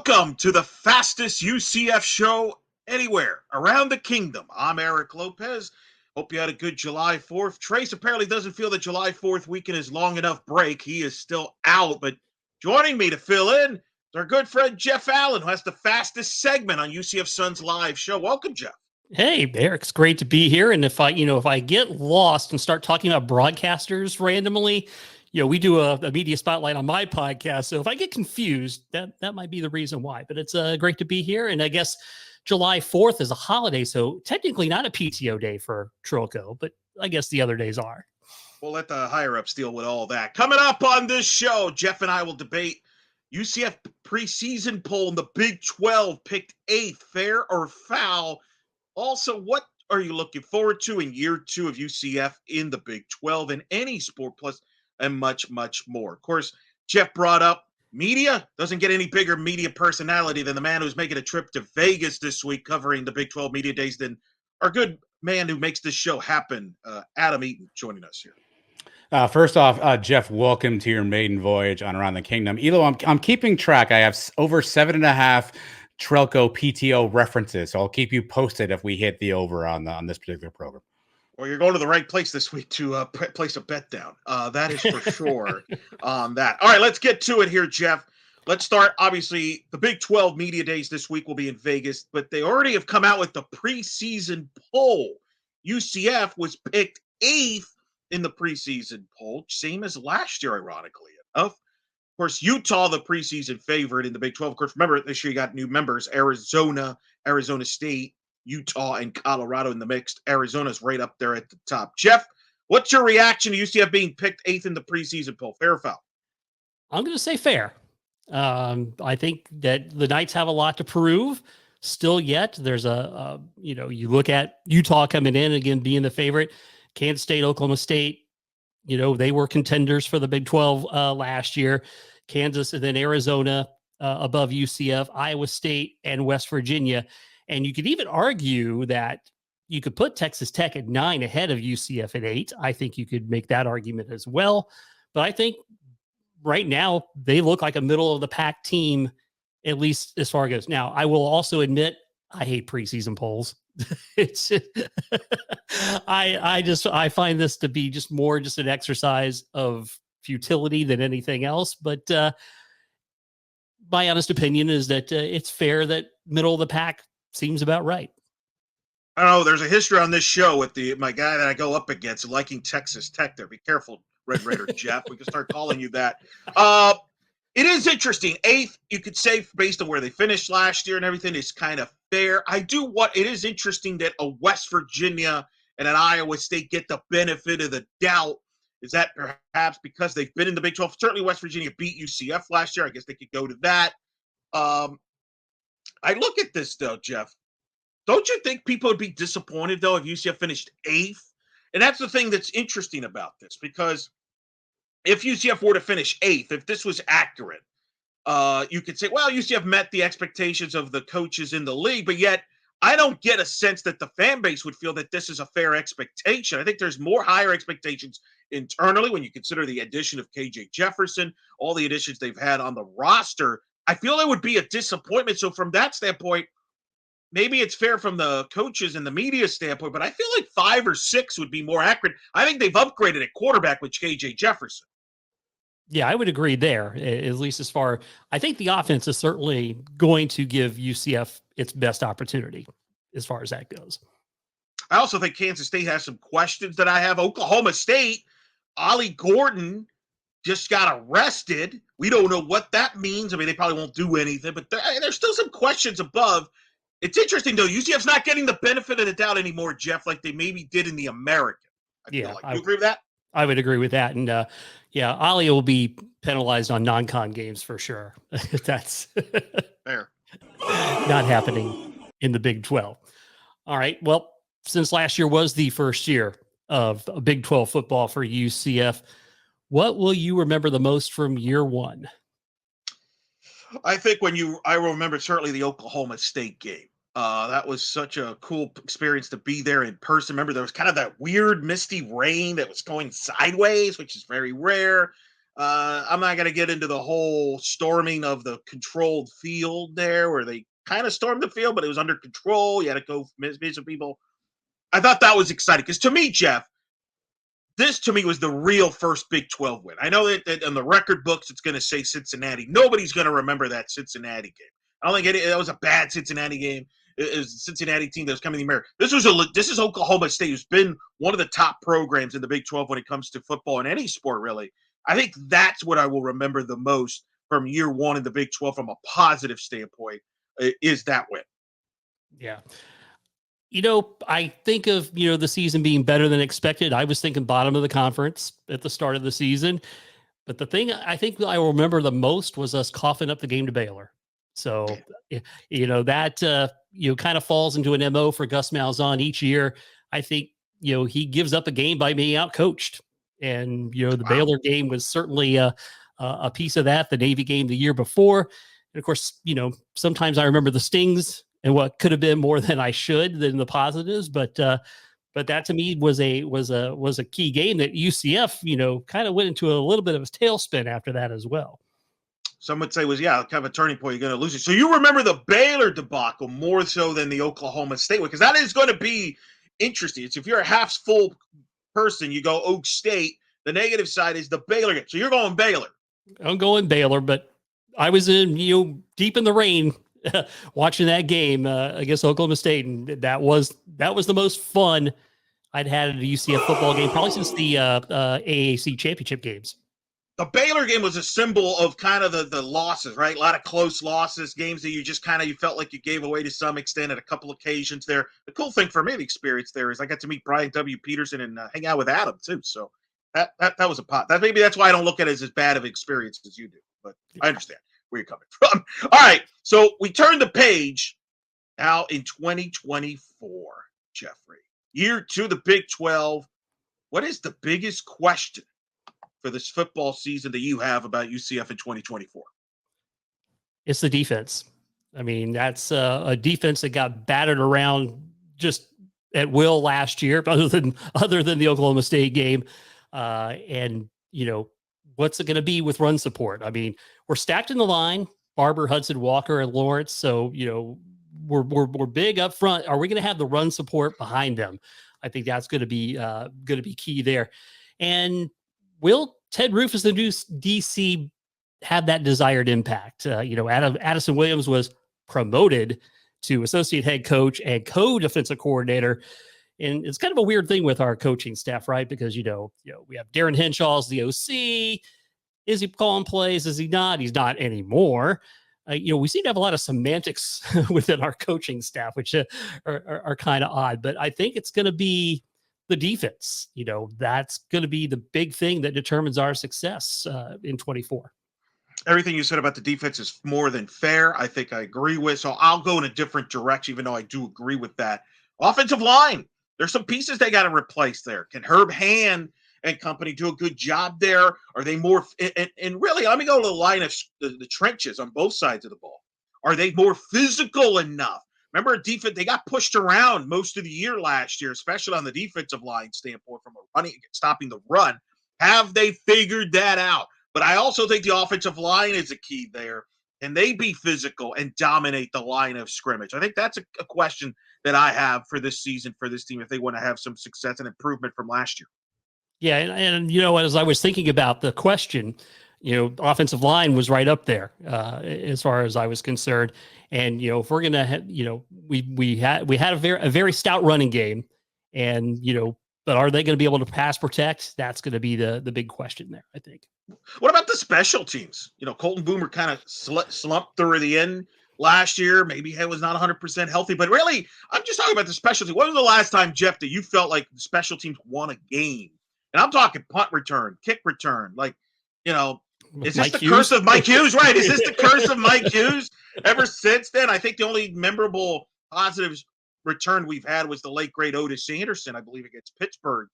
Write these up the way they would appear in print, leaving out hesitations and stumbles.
Welcome to the fastest UCF show anywhere around the kingdom. I'm Eric Lopez. Hope you had a good July 4th. Trace apparently doesn't feel that July 4th weekend is long enough break. He is still out, but joining me to fill in is our good friend Jeff Allen, who has the fastest segment on UCF Sun's live show. Welcome, Jeff. Hey, Eric, it's great to be here. And if I get lost and start talking about broadcasters randomly, we do a media spotlight on my podcast. So if I get confused, that might be the reason why. But it's great to be here. And I guess July 4th is a holiday, so technically not a PTO day for Trilco, but I guess the other days are. We'll let the higher-ups deal with all that. Coming up on this show, Jeff and I will debate UCF preseason poll in the Big 12, picked 8th, fair or foul. Also, what are you looking forward to in year 2 of UCF in the Big 12 in any sport, plus and much, much more. Of course, Jeff brought up media. Doesn't get any bigger media personality than the man who's making a trip to Vegas this week covering the Big 12 media days than our good man who makes this show happen, Adam Eaton, joining us here. First off, Jeff, welcome to your maiden voyage on Around the Kingdom. Elo, I'm keeping track. I have over 7.5 Trelco PTO references, so I'll keep you posted if we hit the over on this particular program. Well, you're going to the right place this week to place a bet down. That is for sure on that. All right, let's get to it here, Jeff. Let's start. Obviously, the Big 12 media days this week will be in Vegas, but they already have come out with the preseason poll. UCF was picked 8th in the preseason poll, same as last year, ironically enough. Of course, Utah, the preseason favorite in the Big 12. Of course, remember, this year you got new members, Arizona, Arizona State, Utah, and Colorado in the mix. Arizona's right up there at the top. Jeff, what's your reaction to UCF being picked 8th in the preseason poll? Fair or foul? I'm going to say fair. I think that the Knights have a lot to prove still yet. There's you look at Utah coming in, again, being the favorite. Kansas State, Oklahoma State, they were contenders for the Big 12 last year. Kansas and then Arizona above UCF, Iowa State, and West Virginia. And you could even argue that you could put Texas Tech at 9 ahead of UCF at 8. I think you could make that argument as well. But I think right now they look like a middle of the pack team, at least as far as it goes. Now, I will also admit I hate preseason polls. It's I find this to be just an exercise of futility than anything else. But my honest opinion is that it's fair that middle of the pack seems about right. I don't know. There's a history on this show with my guy that I go up against liking Texas Tech there. Be careful, Red Raider Jeff. We can start calling you that. It is interesting. 8th, you could say, based on where they finished last year and everything, is kind of fair. It is interesting that a West Virginia and an Iowa State get the benefit of the doubt. Is that perhaps because they've been in the Big 12? Certainly West Virginia beat UCF last year. I guess they could go to that. I look at this, though, Jeff. Don't you think people would be disappointed, though, if UCF finished 8th? And that's the thing that's interesting about this, because if UCF were to finish 8th, if this was accurate, you could say, well, UCF met the expectations of the coaches in the league, but yet I don't get a sense that the fan base would feel that this is a fair expectation. I think there's more higher expectations internally when you consider the addition of KJ Jefferson, all the additions they've had on the roster. I feel it would be a disappointment. So from that standpoint, maybe it's fair from the coaches and the media standpoint, but I feel like 5 or 6 would be more accurate. I think they've upgraded at quarterback with KJ Jefferson. Yeah, I would agree there, at least as far. I think the offense is certainly going to give UCF its best opportunity as far as that goes. I also think Kansas State has some questions that I have. Oklahoma State, Ollie Gordon just got arrested. We don't know what that means. I mean, they probably won't do anything, but there's still some questions above. It's interesting, though. UCF's not getting the benefit of the doubt anymore, Jeff, like they maybe did in the American. I feel like. You agree with that? I would agree with that. And, Ollie will be penalized on non-con games for sure. That's fair. Not happening in the Big 12. All right. Well, since last year was the first year of Big 12 football for UCF, what will you remember the most from year one? I think I remember certainly the Oklahoma State game. That was such a cool experience to be there in person. Remember, there was kind of that weird misty rain that was going sideways, which is very rare. I'm not going to get into the whole storming of the controlled field there where they kind of stormed the field, but it was under control. You had to go meet some people. I thought that was exciting because to me, Jeff, this to me was the real first Big 12 win. I know that in the record books it's going to say Cincinnati. Nobody's going to remember that Cincinnati game. I don't think that was a bad Cincinnati game. It was the Cincinnati team that was coming to America. This is Oklahoma State, who's been one of the top programs in the Big 12 when it comes to football and any sport, really. I think that's what I will remember the most from year one in the Big 12 from a positive standpoint is that win. Yeah. I think of, the season being better than expected. I was thinking bottom of the conference at the start of the season. But the thing I think I will remember the most was us coughing up the game to Baylor. So, that, kind of falls into an MO for Gus Malzahn each year. I think, he gives up a game by being outcoached. And, the Baylor game was certainly a piece of that, the Navy game the year before. And of course, sometimes I remember the stings and what could have been more than I should than the positives. But that to me was a key game that UCF, kind of went into a little bit of a tailspin after that as well. Some would say was, kind of a turning point. You're going to lose it. So you remember the Baylor debacle more so than the Oklahoma State one, because that is going to be interesting. It's if you're a half full person, you go Oak State. The negative side is the Baylor game. So you're going Baylor. I'm going Baylor, but I was in, deep in the rain watching that game against Oklahoma State, and that was the most fun I'd had at a UCF football game probably since the AAC championship games. The Baylor game was a symbol of kind of the losses, right? A lot of close losses, games that you just you felt like you gave away to some extent at a couple occasions there. The cool thing for me, the experience there, is I got to meet Brian W. Peterson and hang out with Adam too. So that was a pot. Maybe that's why I don't look at it as bad of an experience as you do, but I understand where you're coming from. All right, so we turn the page now in 2024, Jeffrey. Year 2 of the Big 12. What is the biggest question for this football season that you have about UCF in 2024? It's the defense. I mean, that's a defense that got battered around just at will last year, other than the Oklahoma State game. And what's it going to be with run support? I mean, we're stacked in the line, Barber, Hudson, Walker, and Lawrence. So, we're big up front. Are we going to have the run support behind them? I think that's going to be key there. And will Ted Rufus, the new DC, have that desired impact? Addison Williams was promoted to associate head coach and co-defensive coordinator. And it's kind of a weird thing with our coaching staff, right? Because, we have Darren Henshaw's the OC. Is he calling plays? Is he not? He's not anymore. We seem to have a lot of semantics within our coaching staff, which are kind of odd. But I think it's going to be the defense. That's going to be the big thing that determines our success in 24. Everything you said about the defense is more than fair. I think I agree with. So I'll go in a different direction, even though I do agree with that. Offensive line. There's some pieces they got to replace there. Can Herb Hand and company do a good job there? Are they more and really, let me go to the line of the trenches on both sides of the ball. Are they more physical enough? Remember, defense, they got pushed around most of the year last year, especially on the defensive line standpoint from stopping the run. Have they figured that out? But I also think the offensive line is a key there. Can they be physical and dominate the line of scrimmage? I think that's a question that I have for this season for this team if they want to have some success and improvement from last year. Yeah, and as I was thinking about the question, offensive line was right up there as far as I was concerned. And if we're gonna have, we had a very stout running game, and but are they going to be able to pass protect? That's going to be the big question there, I think. What about the special teams? Colton Boomer kind of slumped through the end last year. Maybe he was not 100% healthy, but really, I'm just talking about the special teams. When was the last time, Jeff, that you felt like the special teams won a game? And I'm talking punt return, kick return. Is this Mike the Hughes? Curse of Mike Hughes? Right. Is this the curse of Mike Hughes? Ever since then, I think the only memorable positive return we've had was the late, great Otis Anderson, I believe, against Pittsburgh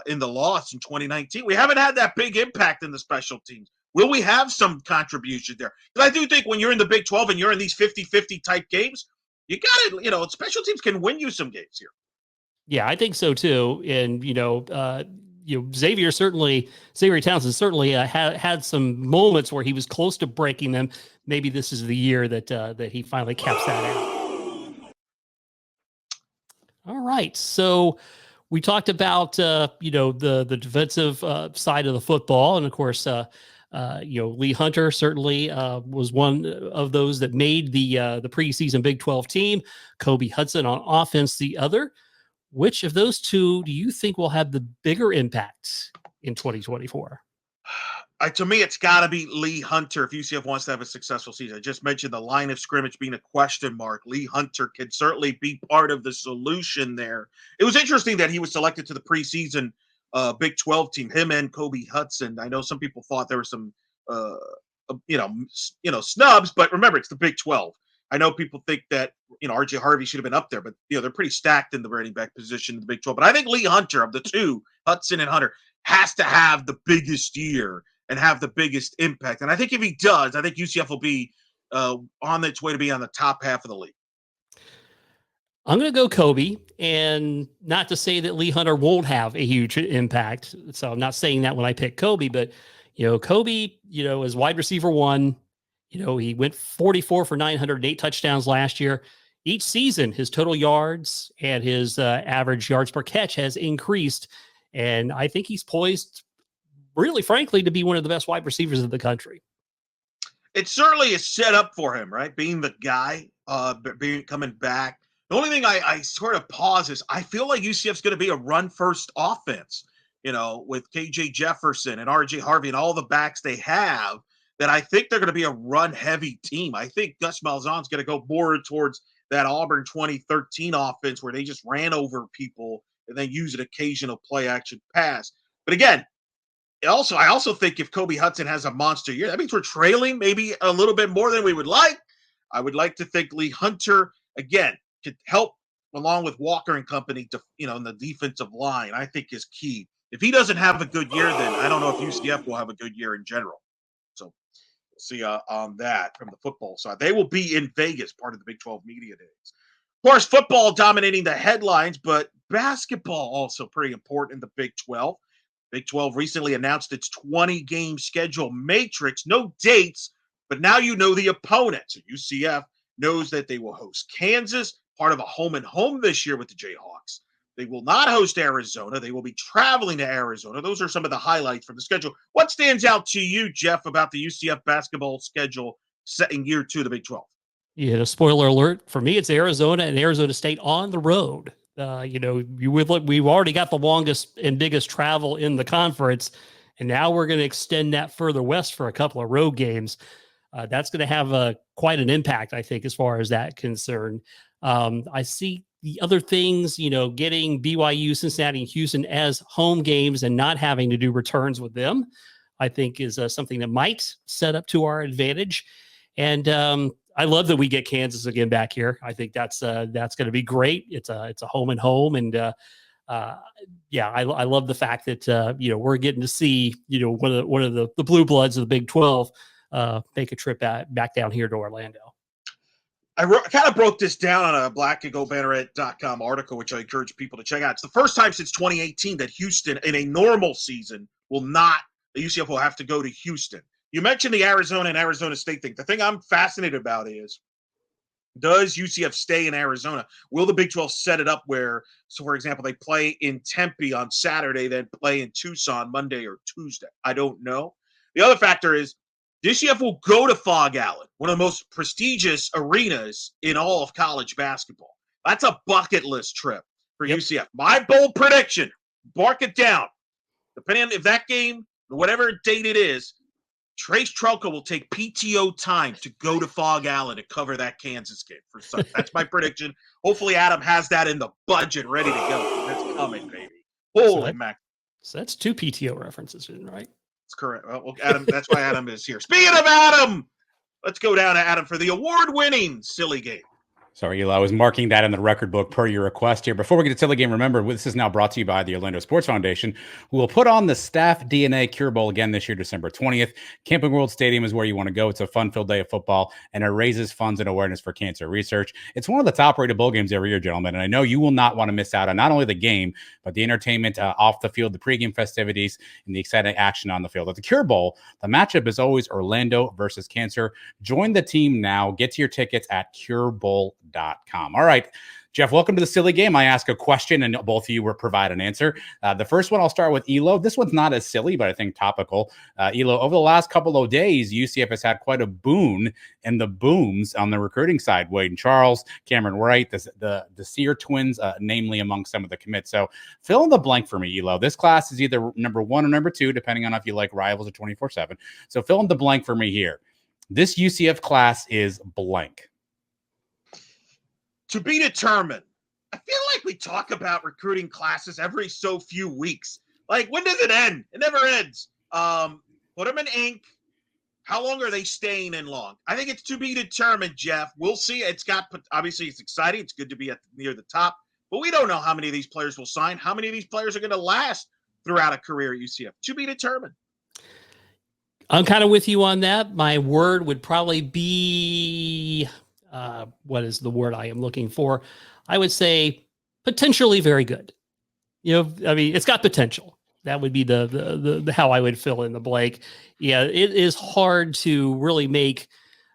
in the loss in 2019. We haven't had that big impact in the special teams. Will we have some contribution there? Because I do think when you're in the Big 12 and you're in these 50-50 type games, you got to, special teams can win you some games here. Yeah, I think so too. And, Xavier Townsend certainly had some moments where he was close to breaking them. Maybe this is the year that he finally caps that out. All right, so we talked about the defensive side of the football, and of course, Lee Hunter certainly was one of those that made the preseason Big 12 team. Kobe Hudson on offense, the other. Which of those two do you think will have the bigger impact in 2024? To me, it's got to be Lee Hunter if UCF wants to have a successful season. I just mentioned the line of scrimmage being a question mark. Lee Hunter can certainly be part of the solution there. It was interesting that he was selected to the preseason Big 12 team, him and Kobe Hudson. I know some people thought there were some, snubs, but remember, it's the Big 12. I know people think that, RJ Harvey should have been up there, but, they're pretty stacked in the running back position in the Big 12. But I think Lee Hunter, of the two, Hudson and Hunter, has to have the biggest year and have the biggest impact. And I think if he does, I think UCF will be on its way to be on the top half of the league. I'm going to go Kobe, and not to say that Lee Hunter won't have a huge impact. So I'm not saying that when I pick Kobe, but, Kobe, is wide receiver one. He went 44 for 908 touchdowns last year. Each season, his total yards and his average yards per catch has increased. And I think he's poised, really, frankly, to be one of the best wide receivers in the country. It certainly is set up for him, right? Being the guy, coming back. The only thing I sort of pause is I feel like UCF's going to be a run-first offense, with KJ Jefferson and RJ Harvey and all the backs they have, that I think they're going to be a run-heavy team. I think Gus Malzahn's going to go more towards that Auburn 2013 offense where they just ran over people and then use an occasional play-action pass. But again, I also think if Kobe Hudson has a monster year, that means we're trailing maybe a little bit more than we would like. I would like to think Lee Hunter, again, could help along with Walker and company to, in the defensive line, I think is key. If he doesn't have a good year, then I don't know if UCF will have a good year in general. So we'll see on that from the football side. They will be in Vegas, part of the Big 12 Media Days. Of course, football dominating the headlines, but basketball also pretty important in the Big 12. Big 12 recently announced its 20-game schedule matrix. No dates, but now you know the opponent. So UCF knows that they will host Kansas, part of a home-and-home this year with the Jayhawks. They will not host Arizona. They will be traveling to Arizona. Those are some of the highlights from the schedule. What stands out to you, Jeff, about the UCF basketball schedule set in year 2 of the Big 12? Yeah, spoiler alert. For me, it's Arizona and Arizona State on the road. We've already got the longest and biggest travel in the conference, and now we're going to extend that further west for a couple of road games. That's going to have quite an impact, I think, as far as that concerned. I see the other things, getting BYU, Cincinnati, and Houston as home games and not having to do returns with them, I think is something that might set up to our advantage. And I love that we get Kansas again back here. I think that's going to be great. It's a home and home, and I love the fact that we're getting to see one of the blue bloods of the Big 12 make a trip back down here to Orlando. I kind of broke this down on a blackandgoldbanneret.com article, which I encourage people to check out. It's the first time since 2018 that Houston, in a normal season, the UCF will have to go to Houston. You mentioned the Arizona and Arizona State thing. The thing I'm fascinated about is, does UCF stay in Arizona? Will the Big 12 set it up where, so for example, they play in Tempe on Saturday, then play in Tucson Monday or Tuesday? I don't know. The other factor is, UCF will go to Fog Allen, one of the most prestigious arenas in all of college basketball. That's a bucket list trip for UCF. My bold prediction, mark it down. Depending on if that game, whatever date it is, Trace Trelka will take PTO time to go to Fog Allen to cover that Kansas game for Sunday. That's my prediction. Hopefully Adam has that in the budget ready to go. That's coming, baby. Holy mac. So that's 2 PTO references, right? That's correct. Well, Adam, that's why Adam is here. Speaking of Adam, let's go down to Adam for the award-winning silly game. Sorry, Eli, I was marking that in the record book per your request here. Before we get to Silly Game, remember, this is now brought to you by the Orlando Sports Foundation, who will put on the Staff DNA Cure Bowl again this year, December 20th. Camping World Stadium is where you want to go. It's a fun-filled day of football, and it raises funds and awareness for cancer research. It's one of the top-rated bowl games every year, gentlemen, and I know you will not want to miss out on not only the game, but the entertainment off the field, the pregame festivities, and the exciting action on the field. At the Cure Bowl, the matchup is always Orlando versus cancer. Join the team now. Get to your tickets at curebowl.com. All right, Jeff, welcome to the Silly Game. I ask a question and both of you will provide an answer. The first one, I'll start with Elo. This one's not as silly, but I think topical. Elo, over the last couple of days, UCF has had quite a boon in the booms on the recruiting side. Wade and Charles, Cameron Wright, the Sear twins, namely among some of the commits. So fill in the blank for me, Elo. This class is either number 1 or number 2, depending on if you like rivals or 24/7. So fill in the blank for me here. This UCF class is blank. To be determined. I feel like we talk about recruiting classes every so few weeks. Like, when does it end? It never ends. Put them in ink. How long are they staying in long? I think it's to be determined, Jeff. We'll see. Obviously, it's exciting. It's good to be near the top. But we don't know how many of these players will sign. How many of these players are going to last throughout a career at UCF? To be determined. I'm kind of with you on that. My word would probably be... what is the word I am looking for? I would say potentially very good. I mean, it's got potential. That would be the how I would fill in the blank. Yeah, it is hard to really make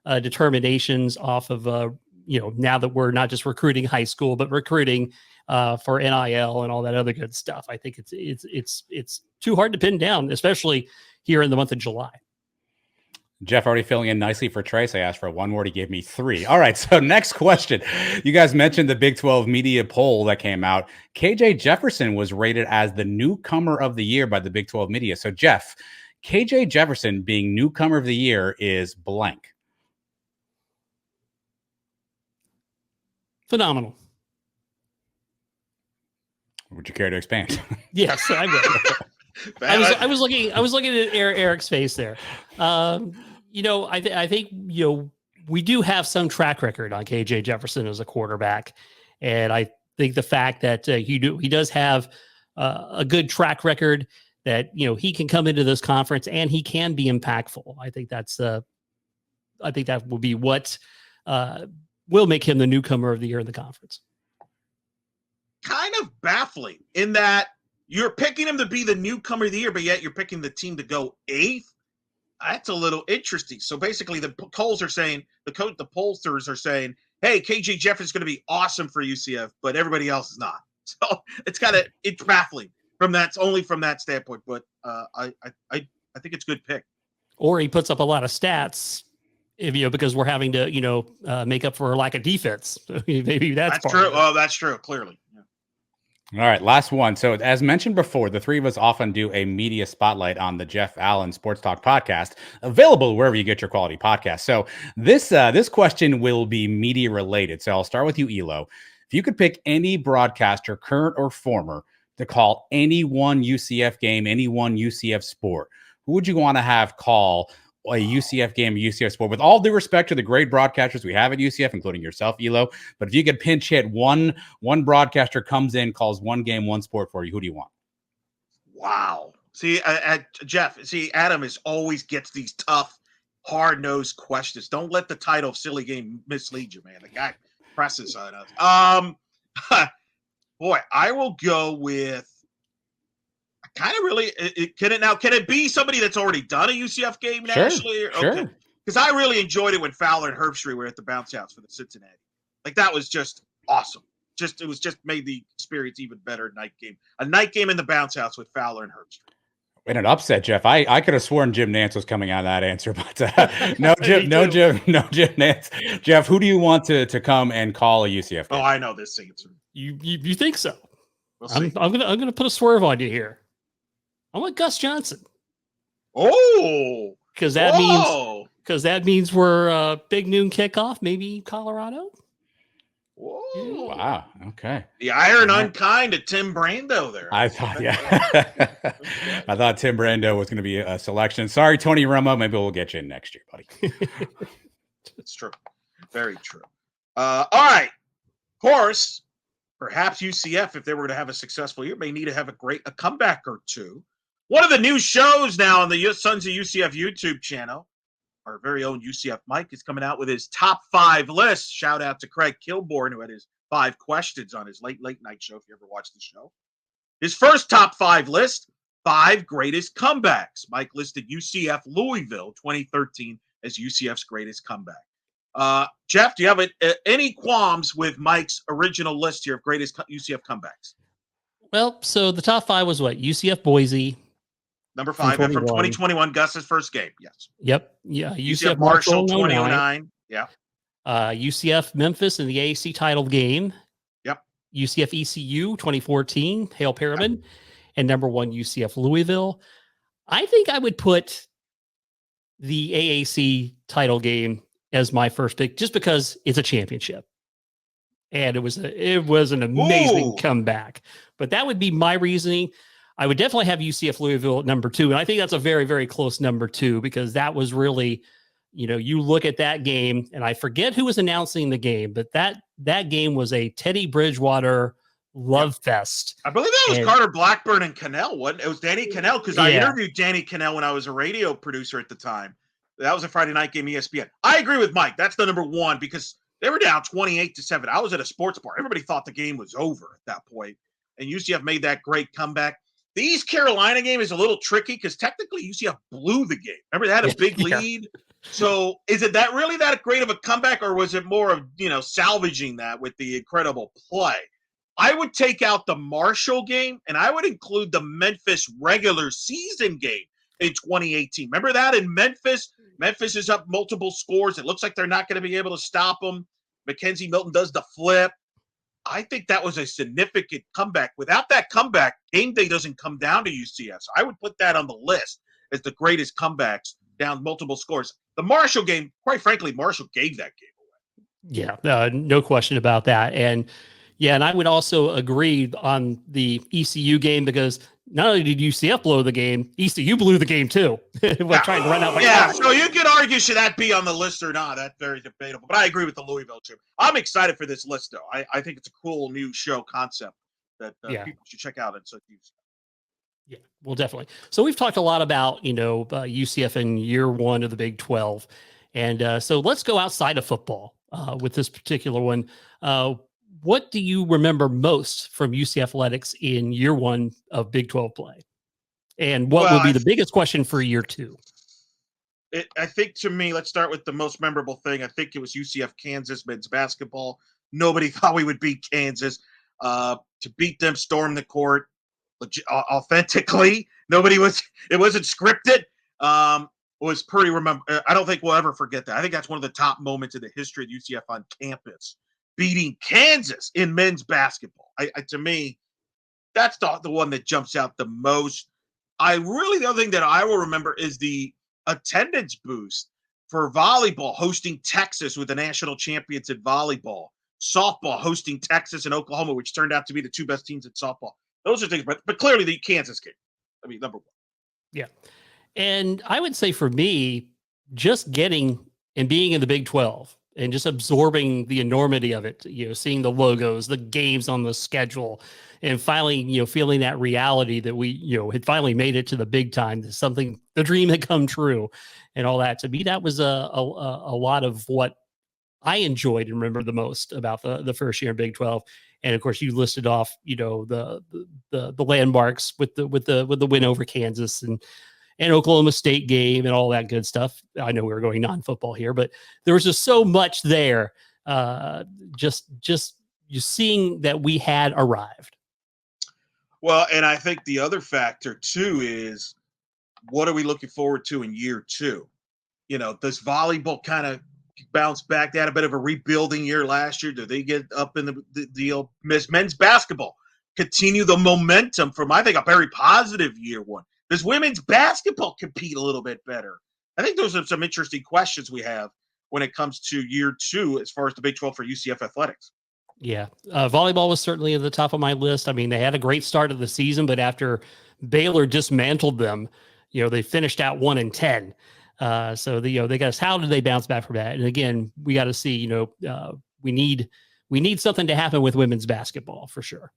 determinations off of now that we're not just recruiting high school, but recruiting for NIL and all that other good stuff. I think it's too hard to pin down, especially here in the month of July. Jeff already filling in nicely for Trace. I asked for one word. He gave me 3. All right. So next question. You guys mentioned the Big 12 media poll that came out. KJ Jefferson was rated as the newcomer of the year by the Big 12 media. So Jeff, KJ Jefferson being newcomer of the year is blank. Phenomenal. Would you care to expand? Yes, I would. I was looking at Eric's face there. I think we do have some track record on KJ Jefferson as a quarterback, and I think the fact that he does have a good track record, that he can come into this conference and he can be impactful. I think that will be what will make him the newcomer of the year in the conference. Kind of baffling in that you're picking him to be the newcomer of the year, but yet you're picking the team to go 8th. That's a little interesting. So basically, the pollsters are saying, "Hey, KJ Jefferson's going to be awesome for UCF, but everybody else is not." So it's baffling from that standpoint. But I think it's a good pick. Or he puts up a lot of stats, because we're having to make up for a lack of defense. Maybe that's true. Oh, that's true. Clearly. All right, last one. So as mentioned before, the 3 of us often do a media spotlight on the Jeff Allen Sports Talk podcast, available wherever you get your quality podcast. So this question will be media related. So I'll start with you, Elo. If you could pick any broadcaster, current or former, to call any one UCF game, any one UCF sport, who would you want to have call a UCF game, a UCF sport? With all due respect to the great broadcasters we have at UCF, including yourself, Elo, but if you could pinch hit one broadcaster comes in, calls one game, one sport for you, who do you want? Wow. See, Jeff, Adam always gets these tough, hard-nosed questions. Don't let the title of Silly Game mislead you, man. The guy presses on us. Boy, I will go with kind of really, can it be somebody that's already done a UCF game nationally? Sure. Okay. Because I really enjoyed it when Fowler and Herbstreit were at the bounce house for the Cincinnati. Like, that was just awesome. It was just made the experience even better. A night game in the bounce house with Fowler and Herbstreit. In an upset, Jeff, I could have sworn Jim Nantz was coming out of that answer, but no Jim Nantz. Jeff, who do you want to come and call a UCF game? Oh, I know this answer. You think so? We'll see. I'm gonna put a swerve on you here. I want Gus Johnson. Oh, because that means we're big noon kickoff, maybe Colorado. Whoa. Wow. Okay. The iron unkind of Tim Brando there. I thought Tim Brando was going to be a selection. Sorry, Tony Romo. Maybe we'll get you in next year, buddy. It's true. Very true. All right. Of course, perhaps UCF, if they were to have a successful year, may need to have a comeback or two. One of the new shows now on the Sons of UCF YouTube channel, our very own UCF Mike is coming out with his top 5 list. Shout out to Craig Kilborn, who had his 5 questions on his late night show, if you ever watched the show. His first top 5 list, 5 greatest comebacks. Mike listed UCF Louisville 2013 as UCF's greatest comeback. Jeff, do you have any qualms with Mike's original list here of greatest UCF comebacks? Well, so the top 5 was what? UCF Boise. Number 5 from 2021, Gus's first game. Yes. Yep. Yeah. UCF Marshall 2009. Yeah. UCF Memphis in the AAC title game. Yep. UCF ECU 2014, Hale Perriman. Yep. And number 1, UCF Louisville. I think I would put the AAC title game as my first pick, just because it's a championship. And it was an amazing comeback. But that would be my reasoning. I would definitely have UCF Louisville at number 2. And I think that's a very, very close number 2, because that was really, you look at that game, and I forget who was announcing the game, but that game was a Teddy Bridgewater love fest. I believe that was Carter Blackburn and Cannell. It was Danny Cannell, because I interviewed Danny Cannell when I was a radio producer at the time. That was a Friday night game, ESPN. I agree with Mike. That's the number 1, because they were down 28-7. I was at a sports bar. Everybody thought the game was over at that point, and UCF made that great comeback. The East Carolina game is a little tricky because technically UCF blew the game. Remember, they had a big lead. So is it really that great of a comeback, or was it more of, salvaging that with the incredible play? I would take out the Marshall game, and I would include the Memphis regular season game in 2018. Remember that in Memphis? Memphis is up multiple scores. It looks like they're not going to be able to stop them. Mackenzie Milton does the flip. I think that was a significant comeback. Without that comeback, game day doesn't come down to UCF. So I would put that on the list as the greatest comebacks down multiple scores. The Marshall game, quite frankly, Marshall gave that game away. Yeah, no question about that. And I would also agree on the ECU game, because not only did UCF blow the game, ECU blew the game too. Trying to run out. So you could argue, should that be on the list or not? That's very debatable. But I agree with the Louisville too. I'm excited for this list, though. I think it's a cool new show concept that people should check out. And so, yeah, well, definitely. So we've talked a lot about UCF in year 1 of the Big 12, and so let's go outside of football with this particular one. What do you remember most from UCF Athletics in year 1 of Big 12 play? And what would be the biggest question for year 2? I think, to me, let's start with the most memorable thing. I think it was UCF Kansas men's basketball. Nobody thought we would beat Kansas. To beat them, storm the court authentically. It wasn't scripted. Was pretty I don't think we'll ever forget that. I think that's one of the top moments in the history of UCF on campus. Beating Kansas in men's basketball. To me, that's the one that jumps out the most. The other thing that I will remember is the attendance boost for volleyball, hosting Texas with the national champions at volleyball, softball hosting Texas and Oklahoma, which turned out to be the 2 best teams at softball. Those are things, but clearly the Kansas game. I mean, number 1. Yeah. And I would say for me, just getting and being in the Big 12 and just absorbing the enormity of it, seeing the logos, the games on the schedule, and finally, feeling that reality that we, had finally made it to the big time, the dream had come true and all that. To me, that was a lot of what I enjoyed and remember the most about the first year in Big 12. And of course, you listed off, the landmarks with the win over Kansas and Oklahoma State game and all that good stuff. I know we were going non-football here, but there was just so much there. Just you seeing that we had arrived. Well, and I think the other factor too is, what are we looking forward to in year 2? Does volleyball kind of bounce back? They had a bit of a rebuilding year last year. Do they get up in the deal? Men's basketball continue the momentum from, I think, a very positive year 1. Does women's basketball compete a little bit better? I think those are some interesting questions we have when it comes to year 2 as far as the Big 12 for UCF Athletics. Yeah. Volleyball was certainly at the top of my list. I mean, they had a great start of the season, but after Baylor dismantled them, they finished out 1-10. So they got us. How did they bounce back from that? And again, we got to see, we need something to happen with women's basketball for sure.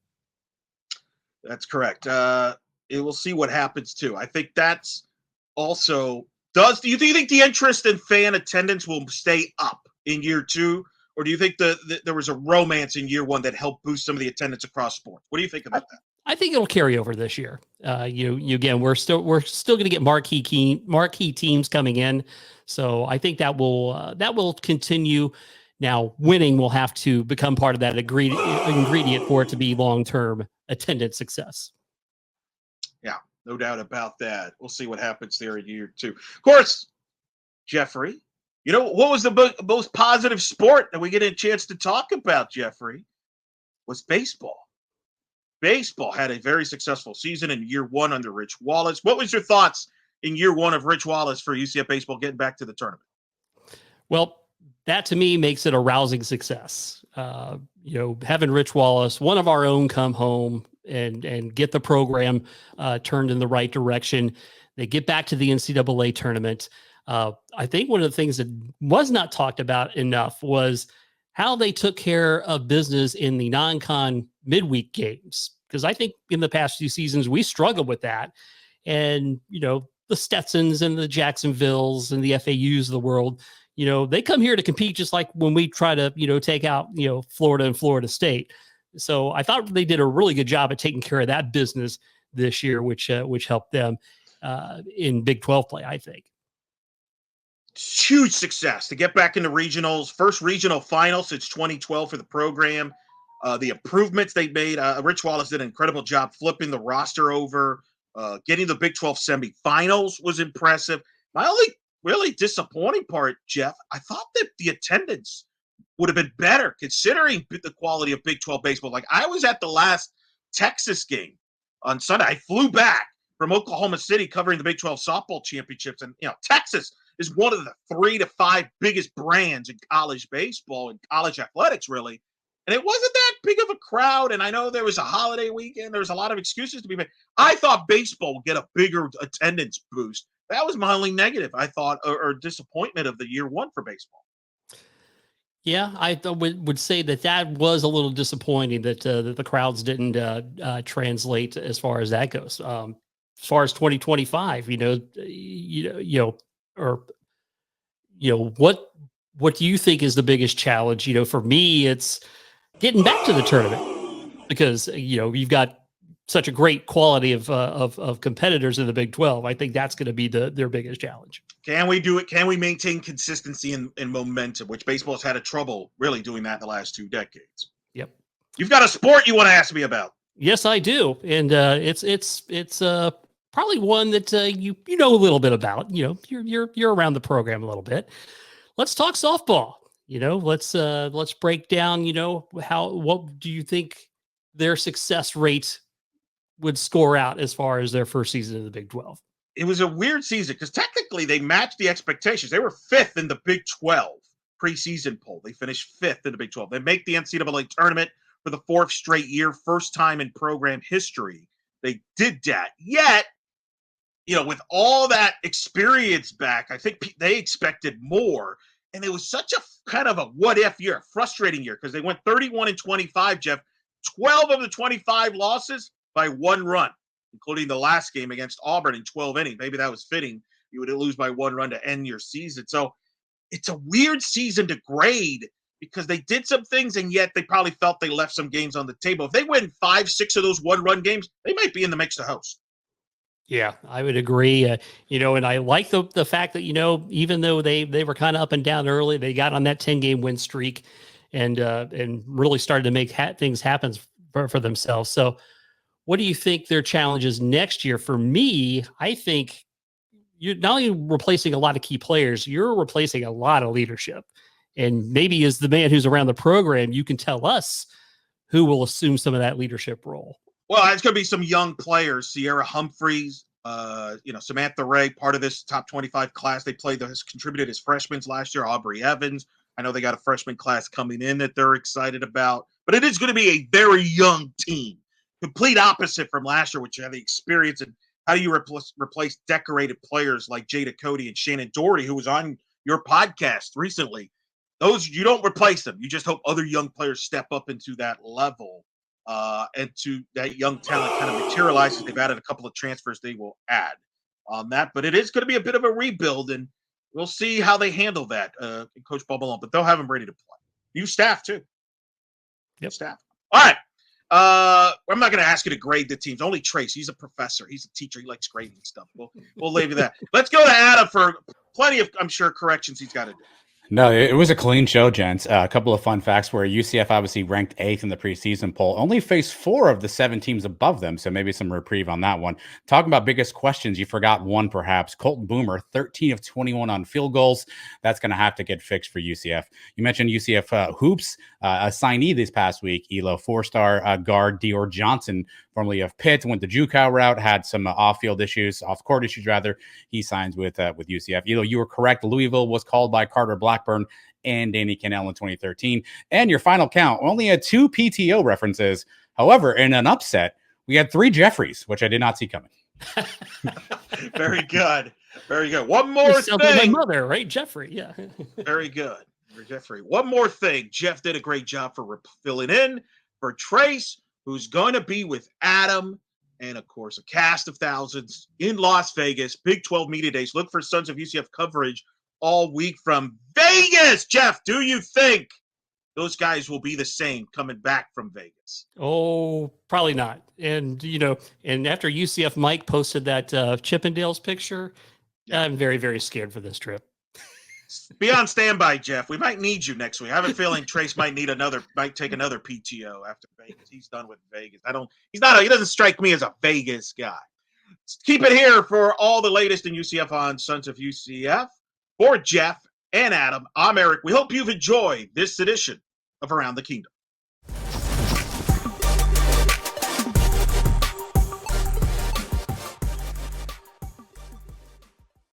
That's correct. We'll see what happens too. I think that's also do you think the interest in fan attendance will stay up in year 2, or do you think there was a romance in year 1 that helped boost some of the attendance across sports? What do you think about that? I think it'll carry over this year. Again, we're still going to get marquee teams coming in, so I think that will continue. Now, winning will have to become part of that ingredient for it to be long-term attendance success. Yeah, no doubt about that. We'll see what happens there in year 2. Of course, Jeffrey, what was the most positive sport that we get a chance to talk about, Jeffrey, was baseball. Baseball had a very successful season in year 1 under Rich Wallace. What was your thoughts in year 1 of Rich Wallace for UCF baseball getting back to the tournament? Well, that to me makes it a rousing success. Having Rich Wallace, one of our own, come home and get the program turned in the right direction. They get back to the NCAA tournament. I think one of the things that was not talked about enough was how they took care of business in the non-con midweek games. Because I think in the past few seasons, we struggled with that. And, the Stetsons and the Jacksonvilles and the FAUs of the world, they come here to compete just like when we try to, take out, Florida and Florida State. So I thought they did a really good job at taking care of that business this year, which helped them in Big 12 play, I think. Huge success to get back into regionals, first regional final since 2012 for the program. The improvements they made, Rich Wallace did an incredible job flipping the roster over, getting the Big 12 semifinals was impressive. My only really disappointing part, Jeff, I thought that the attendance would have been better considering the quality of Big 12 baseball. Like, I was at the last Texas game on Sunday. I flew back from Oklahoma City covering the Big 12 softball championships. And, Texas is one of the 3 to 5 biggest brands in college baseball and college athletics, really. And it wasn't that big of a crowd. And I know there was a holiday weekend. There was a lot of excuses to be made. I thought baseball would get a bigger attendance boost. That was my only negative, I thought, or disappointment of the year 1 for baseball. Yeah, I would say that was a little disappointing that the crowds didn't translate as far as that goes. As far as 2025, what do you think is the biggest challenge? For me, it's getting back to the tournament because you've got such a great quality of competitors in the Big 12. I think that's going to be their biggest challenge. Can we do it? Can we maintain consistency and momentum, which baseball's had a trouble really doing that in the last 2 decades? Yep. You've got a sport you want to ask me about? Yes, I do, and it's probably one that you know a little bit about. You're around the program a little bit. Let's talk softball. Let's break down. What do you think their success rate would score out as far as their first season in the Big 12? It was a weird season because technically they matched the expectations. They were 5th in the Big 12 preseason poll. They finished 5th in the Big 12. They make the NCAA tournament for the 4th straight year, first time in program history. They did that. Yet, with all that experience back, I think they expected more. And it was such a kind of a what-if year, a frustrating year because they went 31-25, Jeff. 12 of the 25 losses by 1 run, including the last game against Auburn in 12 innings. Maybe that was fitting. You would lose by 1 run to end your season. So it's a weird season to grade because they did some things, and yet they probably felt they left some games on the table. If they win 5-6 of those 1-run games, they might be in the mix to host. Yeah, I would agree. And I like the fact that, even though they were kind of up and down early, they got on that 10-game win streak and really started to make things happen for themselves. So what do you think their challenges next year? For me, I think you're not only replacing a lot of key players, you're replacing a lot of leadership. And maybe as the man who's around the program, you can tell us who will assume some of that leadership role. Well, it's going to be some young players. Sierra Humphreys, Samantha Ray, part of this top 25 class. They has contributed as freshmen last year. Aubrey Evans. I know they got a freshman class coming in that they're excited about. But it is going to be a very young team. Complete opposite from last year, which had the experience. And how do you replace decorated players like Jada Cody and Shannon Doherty, who was on your podcast recently? those you don't replace them. You just hope other young players step up into that level, and to that young talent kind of materializes. They've added a couple of transfers they will add on that, but it is going to be a bit of a rebuild, and we'll see how they handle that. Coach Bubble, but they'll have him ready to play. New staff too. Yep. Staff. All right. I'm not going to ask you to grade the teams. Only Trace. He's a professor. He's a teacher. He likes grading stuff. We'll leave you that. Let's go to Adam for plenty of, I'm sure, corrections he's got to do. No, it was a clean show, gents. A couple of fun facts where UCF obviously ranked 8th in the preseason poll, only faced 4 of the 7 teams above them, so maybe some reprieve on that one. Talking about biggest questions, you forgot one perhaps. Colton Boomer, 13 of 21 on field goals. That's going to have to get fixed for UCF. You mentioned UCF Hoops, a signee this past week, Elo, 4-star guard Dior Johnson, formerly of Pitt, went the JUCO route, had some off-court issues. He signs with UCF. Elo, you were correct. Louisville was called by Carter Blackburn and Danny Cannell in 2013. And your final count only had 2 PTO references. However, in an upset, we had 3 Jeffries, which I did not see coming. Very good. Very good. One more thing. My mother, right? Jeffrey. Yeah. Very good. Jeffrey. One more thing. Jeff did a great job for filling in for Trace, who's going to be with Adam and, of course, a cast of thousands in Las Vegas. Big 12 Media Days. Look for Sons of UCF coverage all week from Vegas. Jeff, do you think those guys will be the same coming back from Vegas? Oh, probably not. And, and after UCF Mike posted that Chippendales picture, I'm very, very scared for this trip. Be on standby, Jeff. We might need you next week. I have a feeling Trace might take another PTO after Vegas. He's done with Vegas. He doesn't strike me as a Vegas guy. Keep it here for all the latest in UCF on Sons of UCF. For Jeff and Adam, I'm Eric. We hope you've enjoyed this edition of Around the Kingdom.